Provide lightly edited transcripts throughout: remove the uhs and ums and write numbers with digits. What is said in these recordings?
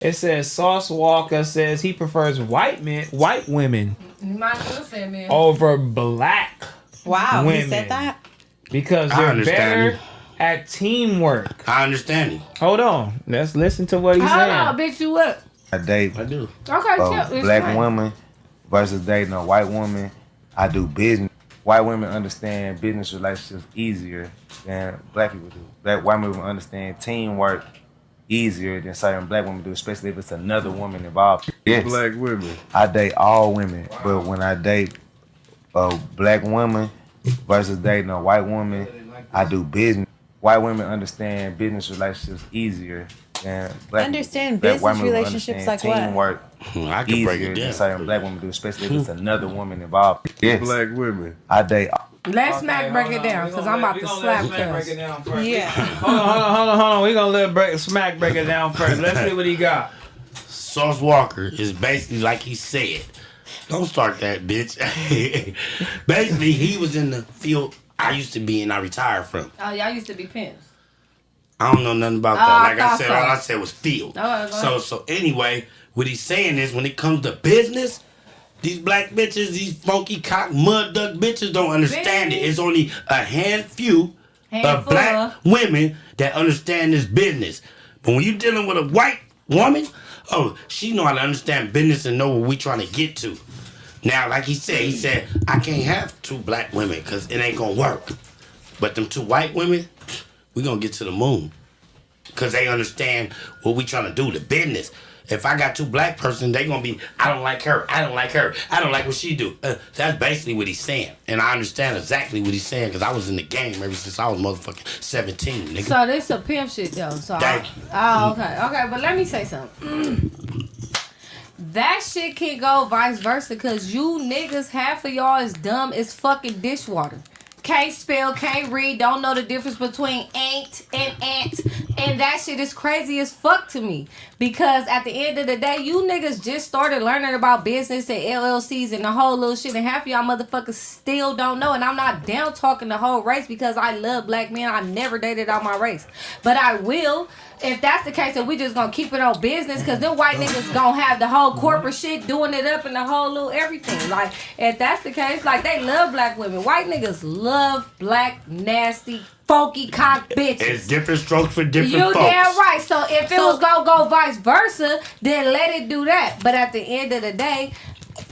It says Sauce Walker says he prefers white women My girl said, man. over black Wow, women. he said that? Because I they're understand better you. at teamwork. I understand you. Hold on. Let's listen to what he's Hold saying. on, bitch, you up. I date I do. Okay, chill. a It's black fine. woman versus dating a white woman. I do business. White women understand business relationships easier than black people do. White women understand teamwork easier than certain black women do, especially if it's another woman involved. Yes, Black women. I date all women, but when I date a black woman versus dating a white woman, I do business. White women understand business relationships easier than black Understand black business white women relationships understand like what? teamwork I can break easier it than down. certain black women do, especially if it's another woman involved. Yes, Black women. I date. Let Okay, Smac hold break on. it down, We because gonna I'm let- about we to gonna slap let Smac break it Cuz. down first. Yeah. Hold on. We gonna let Smac break it down first. Let's see what he got. Sauce Walker is basically like he said. Don't start that, bitch. Basically, he was in the field I used to be and I retired from. Oh, y'all used to be pimps. I don't know nothing about Oh, I that. Like I thought said, so. all I said was field. Oh, go ahead. So anyway, what he's saying is when it comes to business, these black bitches, these funky cock mud duck bitches don't understand it. It's only a few of Handful. black women that understand this business. But when you're dealing with a white woman, oh, she know how to understand business and know what we trying to get to. Now, like he said, I can't have two black women because it ain't gonna work. But them two white women, we gonna get to the moon. Because they understand what we trying to do, the business. If I got two black person, they gonna be, I don't like her, I don't like her, I don't like what she do. That's basically what he's saying. And I understand exactly what he's saying because I was in the game ever since I was motherfucking 17, nigga. So this some pimp shit though. So Thank you. Oh, okay, but let me say something. That shit can go vice versa, cause you niggas, half of y'all is dumb as fucking dishwater. Can't spell, can't read, don't know the difference between ain't and ant. And that shit is crazy as fuck to me. Because at the end of the day, you niggas just started learning about business and LLCs and the whole little shit. And half of y'all motherfuckers still don't know. And I'm not down talking the whole race because I love black men. I never dated out my race. But I will. If that's the case, then we just gonna keep it on business, because them white niggas gonna have the whole corporate shit doing it up and the whole little everything. Like, if that's the case, like, they love black women. White niggas love black, nasty, funky cock bitches. It's different strokes for different You folks. damn right. So if it was gonna go vice versa, then let it do that. But at the end of the day,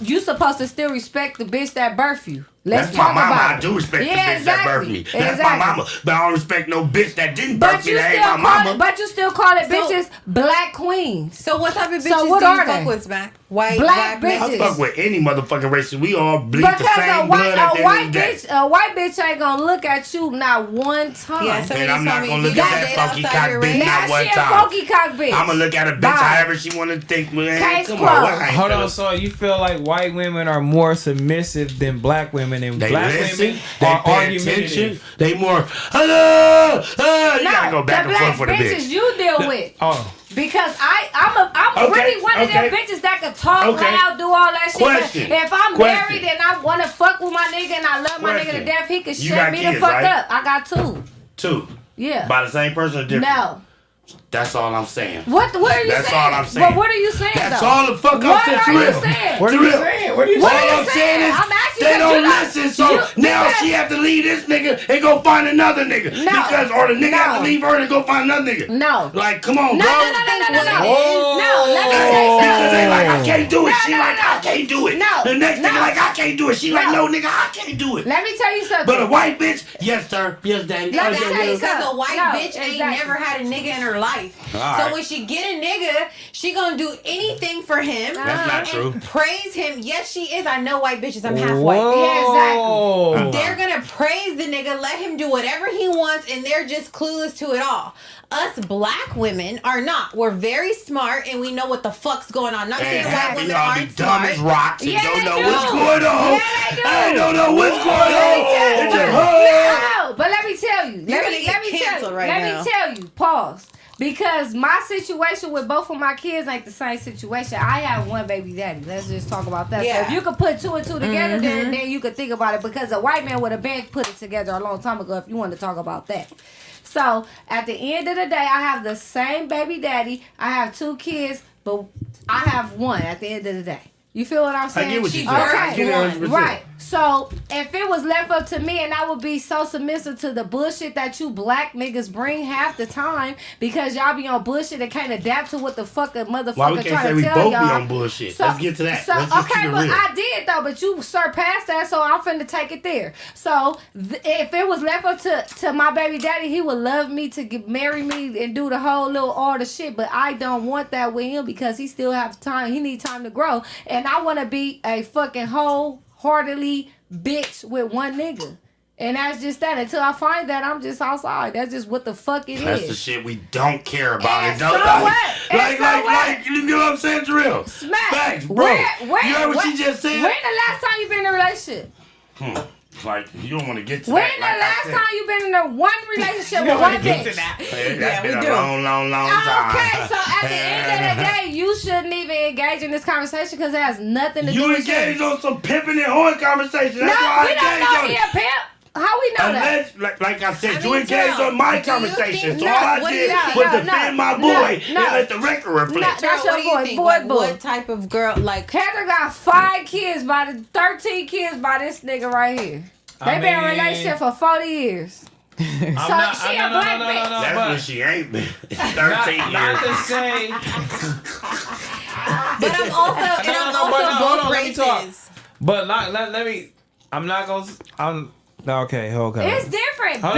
you supposed to still respect the bitch that birthed you. Let's That's my talk mama. about I it. do respect the bitch that birthed me. That's Exactly. my mama. But I don't respect no bitch that didn't birth But me. you That still ain't my call mama. it. But you still call it So- bitches black queens. So what type of bitches So what do you are fuck they? with, Smac? White, Black black, bitches. I fuck with any motherfucking race. We all bleed the Because same blood at the end of the day. a white bitch ain't gonna look at you not one time. Yeah, so And you I'm not told me gonna you look got at it that funky outside cock your bitch race. not Now one she a time. funky cock bitch. I'ma look at a bitch Bye. however she wanna think. Man, Case come closed. on. What? I ain't Hold on, finna- so you feel like white women are more submissive than black women, and They black listen. women They are pay argumentative. attention. They more. Hello. You gotta go back the and black forth for the bitches bitch. you deal with. Oh, Because I'm Okay, really one of them okay. bitches that can talk Okay. loud, do all that shit. Question. If I'm Question. married and I want to fuck with my nigga and I love my nigga Question. to death, he could You shut got me the kids, fuck right? up. I got two. Two. Yeah. By the same person or different? No. That's all I'm saying. What are you That's saying? all I'm saying. But what are you saying That's though? all the fuck I'm What saying. are you T-Rell. saying? what are you T-Rell. saying? What are you What saying? are All you I'm saying saying? is I'm asking they you, don't you know, listen, so you- now because- she have to leave this nigga and go find another nigga. No. Because or the nigga have No. to leave her and go find another nigga. No. Like, come on, No, bro. no, no, no, no, no, no. Whoa. No, let me Hey, say because something. they like, I can't do it. No, She no, like, no. I can't do it. No. The next No. nigga like, I can't do it. She like, No. no, nigga, I can't do it. Let me tell you something. But a white bitch, yes, sir. Yes, daddy. Let Oh, me yeah, tell yeah. you Because a white No, bitch ain't exactly. never had a nigga in her life. All So right. when she get a nigga, she gonna do anything for him. That's not true. And praise him. Yes, she is. I know white bitches. I'm half white. Whoa. Yeah, They're gonna praise the nigga, let him do whatever he wants, and they're just clueless to it all. Us black women are not. We're very smart, and we know what the fuck's going on. Not saying And white half of women y'all be aren't dumb smart. as rocks and Yeah, don't they know do. what's going on. Yeah, they do. I don't know what's going on. Let me tell you. It's just, No, but let me tell you. You're Let gonna me get tell you. canceled right Let now. me tell you. Pause. Because my situation with both of my kids ain't the same situation. I have one baby daddy. Let's just talk about that. So Yeah. if you could put two and two together, then you could think about it. Because a white man would have been put it together a long time ago if you want to talk about that. So at the end of the day, I have the same baby daddy. I have two kids. but I have one at the end of the day. You feel what I'm saying? I get what you're saying. Okay. I get it 100%. Right. So if it was left up to me and I would be so submissive to the bullshit that you black niggas bring half the time because y'all be on bullshit and can't adapt to what the fuck a motherfucker Why we can't say trying we to tell both y'all. be on bullshit? Let's get to that. So, Let's just okay, keep it but real. I did though, but you surpassed that, so I'm finna take it there. So if it was left up to my baby daddy, he would love me to marry me and do the whole little all the shit, but I don't want that with him because he still have time. He need time to grow, and I want to be a fucking wholeheartedly bitch with one nigga. And that's just that. Until I find that, I'm just outside. That's just what the fuck it That's is. the shit we don't care about. And It don't so what? And so what? you know what I'm saying, T-Rell? Smack. Facts, bro. Where, you heard what she just said? When the last time you been in a relationship? Like, you don't want to get to When that. the Like I last said. time you been in a one relationship with one bitch? That's been a long time. Okay, so at the end of the day, you shouldn't even engage in this conversation because it has nothing to do You with engaged on some pimping and whoring conversation. That's why we I don't know he engaged on a pimp. How we know that? like I said, I you mean, engaged T-Rell, on my do you conversation. think- So no, all I what do did you think? was No, defend my no, boy no. and let the record reflect. That's What do your you boy, think? boy, Like, boy. what type of girl? Like, Heather got 5 kids by the 13 kids by this nigga right here. They been in a relationship for 40 years. So she a black bitch. That's but when she ain't been. 13 not to years. say. but I'm also and I'm also hold both on, let me talk. races. But let me. I'm not gonna. I'm okay. It's different. Hold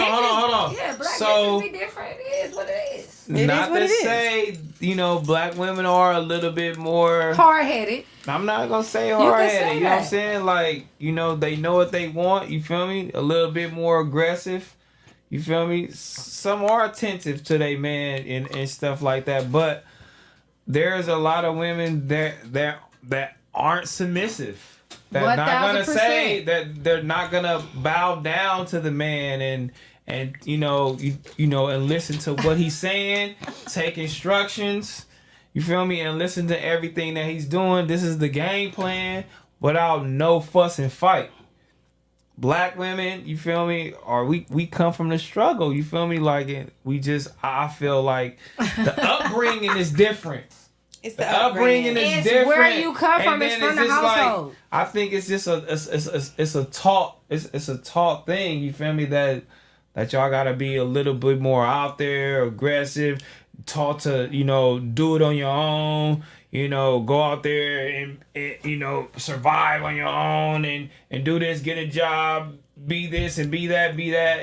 on. Yeah, black So- bitches be different. It is what it is. Not to say, black women are a little bit more. Hard-headed. I'm not gonna say can hard say headed. You know what I'm that. saying? Like, they know what they want. You feel me? A little bit more aggressive. You feel me? Some are attentive to their man and stuff like that. But there's a lot of women that aren't submissive. That not gonna say 1000%. that they're not gonna bow down to the man and and listen to what he's saying, take instructions. You feel me? And listen to everything that he's doing. This is the game plan without no fuss and fight. Black women, you feel me? Or we come from the struggle. You feel me? Like I feel like the upbringing is different. It's The upbringing is It's different. where you come from. And It's then from the just like, household. I think it's just it's a taught thing. You feel me? That y'all gotta be a little bit more out there, aggressive, taught to do it on your own. Go out there and survive on your own and do this, get a job, be this and be that,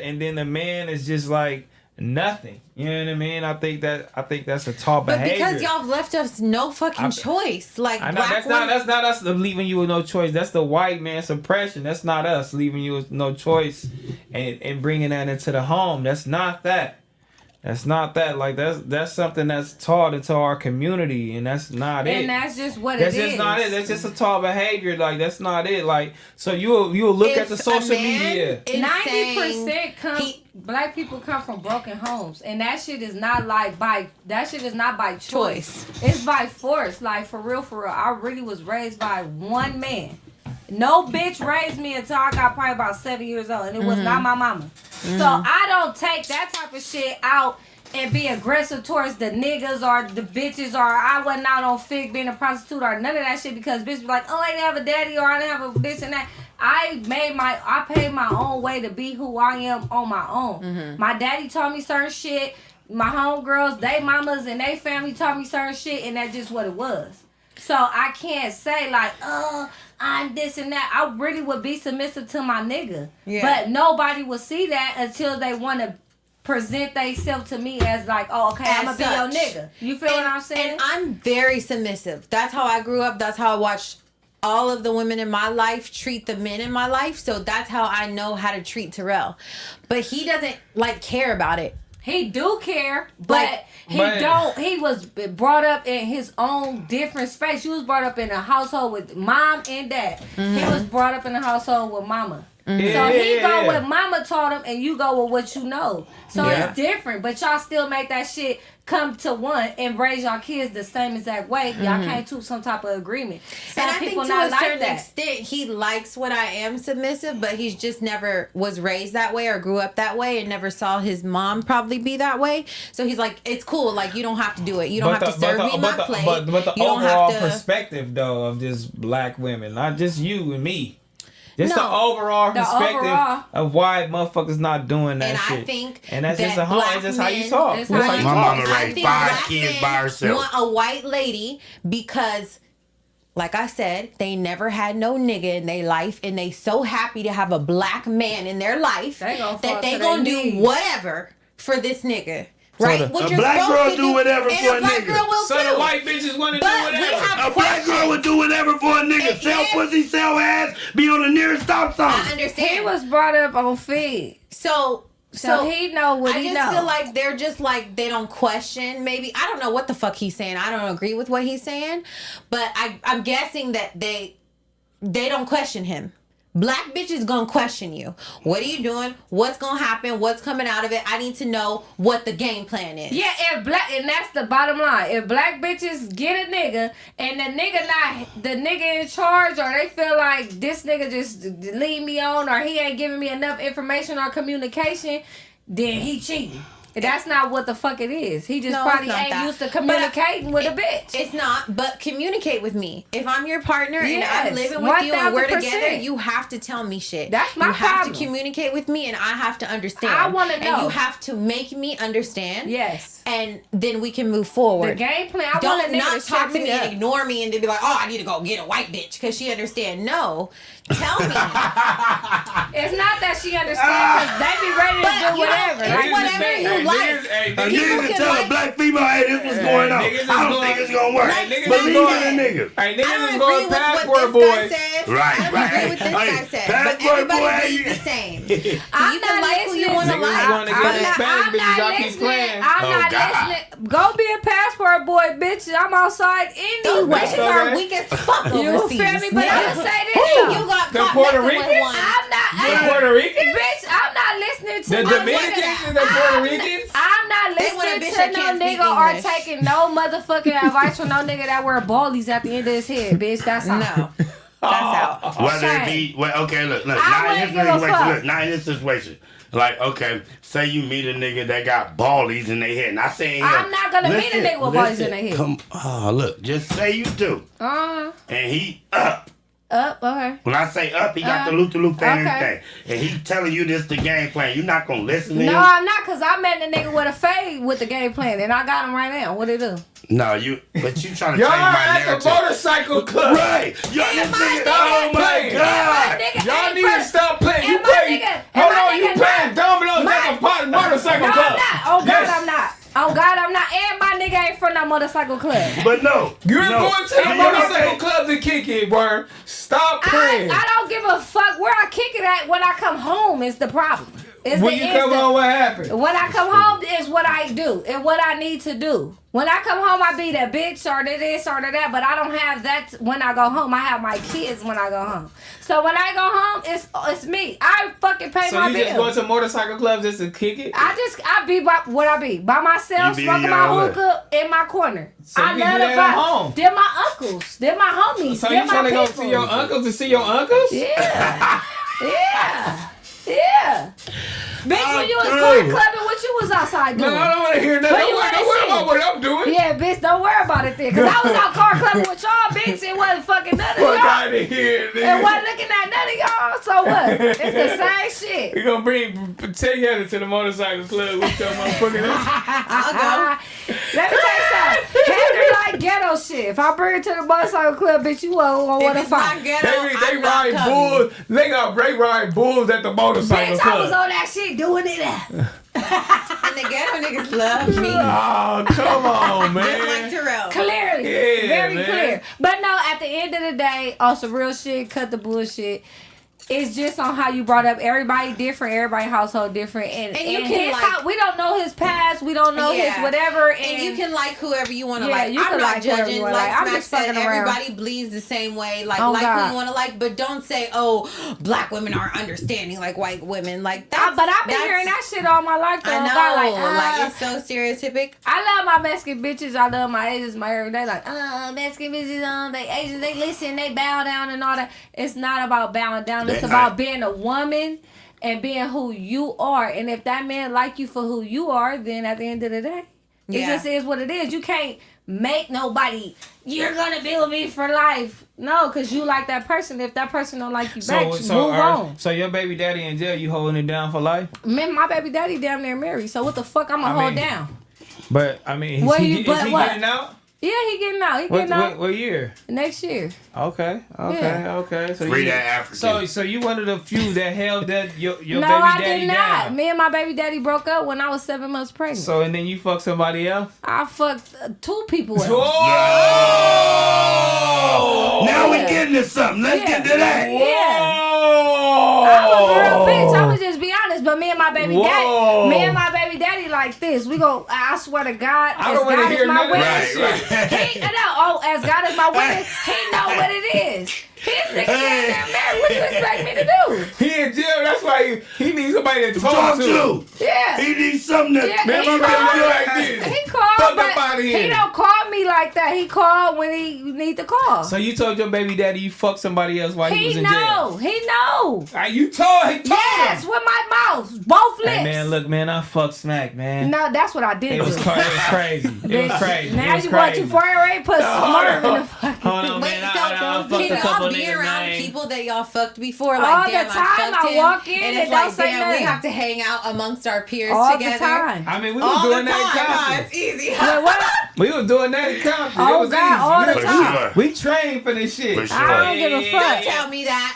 and then the man is just like nothing. You know what I mean? I think that's a taught But behavior. because y'all have left us no fucking choice, like I know black that's not us leaving you with no choice. That's the white man suppression. That's not us leaving you with no choice and bringing that into the home. That's not that. That's not that. Like that's something that's taught into our community, and that's not it. And that's just what That's it is. just not it. That's just a taught behavior. Like that's not it. Like so you'll look at the social media. 90% black people come from broken homes, and that shit is not by choice. It's by force. Like for real. I really was raised by one man. No bitch raised me until I got probably about 7 years old, and it was not my mama. So I don't take that type of shit out and be aggressive towards the niggas or the bitches, or I wasn't out on Fig being a prostitute or none of that shit because bitch be like, oh, I didn't have a daddy or I didn't have a this and that. I paid my own way to be who I am on my own. My daddy taught me certain shit. My homegirls, they mamas and they family taught me certain shit, and that's just what it was. So I can't say like, I'm this and that. I really would be submissive to my nigga. Yeah. But nobody will see that until they want to present themselves to me as like, oh, okay, I'm going to be your nigga. You feel what I'm saying? And I'm very submissive. That's how I grew up. That's how I watched all of the women in my life treat the men in my life. So that's how I know how to treat T-Rell. But he doesn't care about it. He do care, but he was brought up in his own different space. You was brought up in a household with mom and dad. He was brought up in a household with mama. So he go with mama taught him, and you go with what you know. So Yeah. it's different, but y'all still make that shit come to one and raise y'all kids the same exact way. Y'all came to some type of agreement. Some And I think people to not a like certain that. extent, he likes what I am submissive, but he's just never was raised that way or grew up that way and never saw his mom probably be that way. So he's like, it's cool. Like, you don't have to do it. You don't have to serve me my plate. But the you don't overall have to. perspective, though, of just black women, not just you and me. Just the No. overall The perspective overall. of why motherfuckers not doing that And shit. I think and that's that just a home. black It's just how you men- talk. It's That's how how you you My talk. mama I raised think 5 black kids men by herself. want a white lady because, like I said, they never had no nigga in their life, and they so happy to have a black man in their life They gonna fall that they to gonna their do knees. whatever for this nigga. Right? the- What a you're black supposed girl to do whatever and for a a black nigga. girl will So too. the white bitches want to do But we whatever. have A black girl would do whatever for a nigga. And Sell yes. pussy, sell ass, be on the nearest stop sign. I understand. He was brought up on feed. so So he know what I he just know. feel like they're just like they don't question. Maybe I don't know what the fuck he's saying. I don't agree with what he's saying, but I'm guessing that they don't question him. Black bitches gonna question you. What are you doing? What's gonna happen? What's coming out of it? I need to know what the game plan is. Yeah, and that's the bottom line. If black bitches get a nigga and the nigga not the nigga in charge, or they feel like this nigga just leave me on, or he ain't giving me enough information or communication, then he cheating. That's not what the fuck it is. He just No, probably it's not ain't that. used to But, communicating with a bitch. It's not, but communicate with me. If I'm your partner and Yes, I'm living with you and we're 1000%. together, you have to tell me shit. That's my You have problem. to communicate with me, and I have to understand. I wanna And know. you have to make me understand. Yes. And then we can move The forward. game plan. I want a Don't nigga not to talk shut to me up. and ignore me and then be like, oh, I need to go get a white bitch because she understand. No, tell me. It's not that she understands, because they be ready to But, do you know, whatever. it's right? whatever you like. A People nigga can tell a like- black female, hey, this what's going on. niggas is I don't going- think it's gonna work. Hey, niggas is Believe going- in a nigga. Hey, I niggas don't is agree going with what passport this guy boys. said. Right, I don't right. agree with this Hey, guy said. But passport boy, everybody hey. the same. I'm You not can like who you listening. want to Niggas like. wanna get but- Hispanic bitches, y'all keep playing. I'm Oh, not God. listening. Go be a passport boy, bitch. I'm outside Those anyway. bitches okay. are weak as fuck You overseas. feel me? But I'm gonna say this Who? though. You got The caught Puerto messing with Ricans? one. I'm not. The Puerto Ricans? Bitch, I'm not listening to The no Dominicans nigga. and the Puerto Ricans? I'm not They want a listening bitch to that no can't speak nigga or English. taking no motherfucking advice from no nigga that wear ballies at the end of his head, bitch. That's all. No. That's out. Whether it Shame. be, well, okay, look, I now wouldn't in give this a situation, fuck. look, now in this situation, like, okay, say you meet a nigga that got ballies in their head. Not saying I'm not gonna meet a nigga with ballies in their head. Come, oh, look, just say you do, Uh-huh. and he up. Okay. When I say up, he got the loop thing and okay. everything, and he telling you this the game plan. You not gonna listen to No, him? I'm not, cause I met a nigga with a fade with the game plan, and I got him right now. What it do? No, you. But you trying to Y'all change my at the narrative. motorcycle club. Right. Yo, this my nigga. nigga Oh my playing. god. Y'all need to stop playing. You And my play. nigga- Hold and my on, you nigga playing dominoes My- at the motorcycle No, club. I'm not. Oh God, Yes. I'm not. Oh God, I'm not. And my nigga ain't from no motorcycle club. But no. You're no. going to the You know what I'm motorcycle saying? club to kick it, bro. Stop playing. I don't give a fuck where I kick it at. When I come home is the problem. It's When the you come instant- home, what happened? When I come home is what I do and what I need to do. When I come home, I be the bitch or the this or the that, but I don't have that when I go home. I have my kids when I go home. So when I go home, it's me. I fucking pay So my you just go bills. to motorcycle clubs just to kick it? I be by what I be by myself, You be smoking in my your own hookah in my corner. So I you can love do the that at vibe. home? They're my uncles. They're my homies. So They're you my trying to go people. see your uncles to see your uncles? Yeah. Yeah. Bitch, when you was car through. clubbing, what you was outside doing? No, I don't want to hear nothing. What you Don't wanna worry see? about what I'm doing. Yeah, bitch, don't worry about it then. Cause I was out car clubbing with y'all, bitch. It wasn't fucking none of Fuck y'all. out of here, It nigga. wasn't looking at none of y'all. So what? It's the same shit. We gonna bring Taylor to the motorcycle club with your motherfucking ass. Let me tell you something. Heather like ghetto shit. If I bring her to the motorcycle club, bitch, you won't want If to it's not fight. ghetto, They I'm not ride coming. bulls. They ride bulls at the motorcycle Bitch, I was club. on that shit doing it. And the ghetto niggas love me. Oh, come on, Just like man. T-Rell. Clearly. Yeah, very man. clear. But no, at the end of the day, on some real shit, cut the bullshit. It's just on how you brought up. Everybody different. Everybody household different. And you and can his like- we don't know his past. We don't know his whatever. And you can like whoever you want to Yeah, like. you I'm can not like whoever judging. you Like wanna like. I'm Smac just said, fucking around. everybody bleeds the same way. Like Oh, who God. you want to like, but don't say, "Oh, black women aren't understanding like white women." Like that. But I've been hearing that shit all my life. Though. I know. God, Like it's so stereotypic. I love my Mexican bitches. I love my Asians. My everyday like, Mexican bitches. They Asians. They listen. They bow down and all that. It's not about bowing down. It's about being a woman and being who you are. And if that man like you for who you are, then at the end of the day, it just is what it is. You can't make nobody. You're gonna be with me for life. No, because you like that person. If that person don't like you back, move on. So your baby daddy in jail, you holding it down for life? Man, my baby daddy damn near married. So what the fuck I'm gonna hold down? But I mean, is he getting out? Yeah, he getting out. He getting out. What year? Next year. Okay. So Free that African. So you one of the few that held that your baby No, I daddy did not. down. Me and my baby daddy broke up when I was 7 months pregnant. So and then you fuck somebody else? I fucked 2 people else. Oh! Now we getting to something. Let's get to that. Yeah. Whoa! I'm a real bitch. I would just be honest. But me and my baby daddy like this. We go. I swear to God, I don't want to hear none of that shit. As God is my witness, he know what it is. His nigga down there. What you expect me to do? He in jail. That's why he needs somebody to talk to. Yeah. He needs something to Man, my baby like this. He called, Fuck but up outta here. he don't call me like that. He called when he need to call. So you told your baby daddy you fucked somebody else while he was in jail? He know. You told him. Yes, with my mouth, both lips. Hey man, look, man, I fucked Smac, man. No, that's what I did. It was crazy. It was crazy. Now you want to forever put smart in the fucking. Hold on, Wait, man. I so fucked a can couple y'all be niggas, around man. people that y'all fucked before? Like, All the damn, time I fucked I him. walk in and and it's like, don't say damn, we nothing. have to hang out amongst our peers All together. the time. I mean, we All was the doing time. that in Nah, Compton. it's easy. Wait, what? We was doing that in Compton. Oh, It was God, easy. all the For time. sure. We trained for this shit. For sure. I don't give a fuck. Don't tell me that.